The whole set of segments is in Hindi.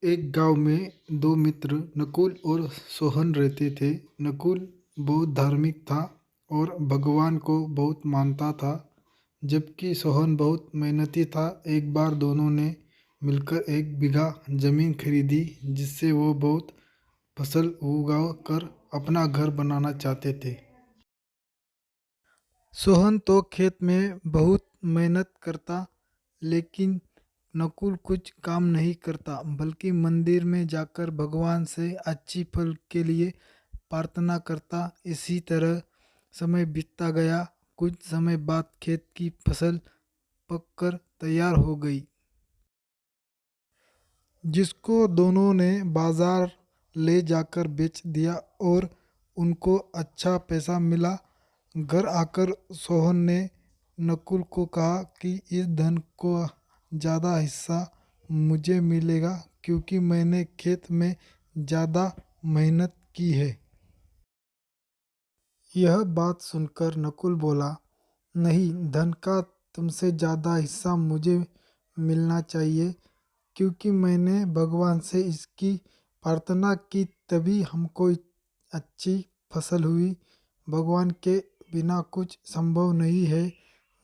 एक गांव में दो मित्र नकुल और सोहन रहते थे। नकुल बहुत धार्मिक था और भगवान को बहुत मानता था, जबकि सोहन बहुत मेहनती था। एक बार दोनों ने मिलकर 1 बीघा जमीन खरीदी, जिससे वो बहुत फसल उगा कर अपना घर बनाना चाहते थे। सोहन तो खेत में बहुत मेहनत करता, लेकिन नकुल कुछ काम नहीं करता, बल्कि मंदिर में जाकर भगवान से अच्छी फल के लिए प्रार्थना करता। इसी तरह समय बीतता गया। कुछ समय बाद खेत की फसल पककर तैयार हो गई, जिसको दोनों ने बाजार ले जाकर बेच दिया और उनको अच्छा पैसा मिला। घर आकर सोहन ने नकुल को कहा कि इस धन को ज़्यादा हिस्सा मुझे मिलेगा, क्योंकि मैंने खेत में ज़्यादा मेहनत की है। यह बात सुनकर नकुल बोला, नहीं, धन का तुमसे ज़्यादा हिस्सा मुझे मिलना चाहिए, क्योंकि मैंने भगवान से इसकी प्रार्थना की, तभी हमको अच्छी फसल हुई। भगवान के बिना कुछ संभव नहीं है।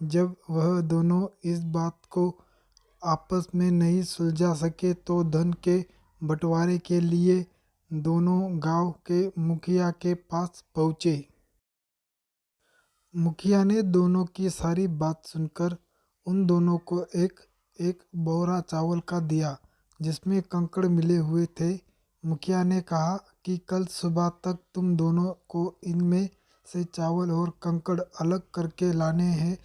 जब वह दोनों इस बात को आपस में नहीं सुलझा सके तो धन के बंटवारे के लिए दोनों गांव के मुखिया के पास पहुँचे। मुखिया ने दोनों की सारी बात सुनकर उन दोनों को एक एक बोरा चावल का दिया, जिसमें कंकड़ मिले हुए थे। मुखिया ने कहा कि कल सुबह तक तुम दोनों को इनमें से चावल और कंकड़ अलग करके लाने हैं,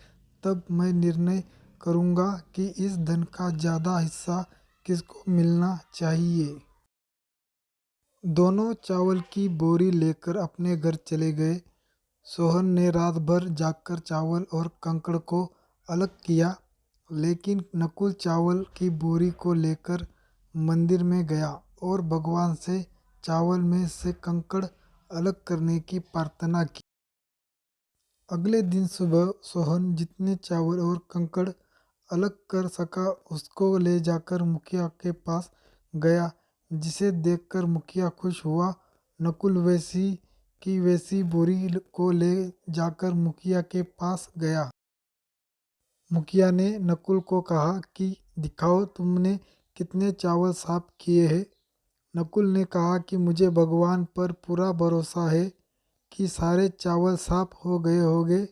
तब मैं निर्णय करूंगा कि इस धन का ज़्यादा हिस्सा किसको मिलना चाहिए। दोनों चावल की बोरी लेकर अपने घर चले गए। सोहन ने रात भर जागकर चावल और कंकड़ को अलग किया, लेकिन नकुल चावल की बोरी को लेकर मंदिर में गया और भगवान से चावल में से कंकड़ अलग करने की प्रार्थना की। अगले दिन सुबह सोहन जितने चावल और कंकड़ अलग कर सका उसको ले जाकर मुखिया के पास गया, जिसे देखकर मुखिया खुश हुआ। नकुल वैसी की वैसी बोरी को ले जाकर मुखिया के पास गया। मुखिया ने नकुल को कहा कि दिखाओ तुमने कितने चावल साफ किए हैं। नकुल ने कहा कि मुझे भगवान पर पूरा भरोसा है कि सारे चावल साफ हो गए होंगे।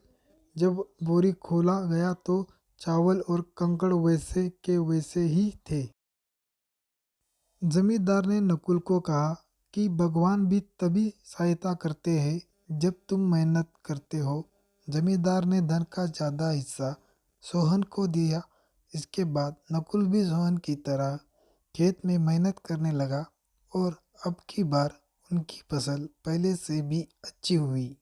जब बोरी खोला गया तो चावल और कंकड़ वैसे के वैसे ही थे। जमींदार ने नकुल को कहा कि भगवान भी तभी सहायता करते हैं जब तुम मेहनत करते हो। जमींदार ने धन का ज़्यादा हिस्सा सोहन को दिया। इसके बाद नकुल भी सोहन की तरह खेत में मेहनत करने लगा और अब की बार उनकी फसल पहले से भी अच्छी हुई।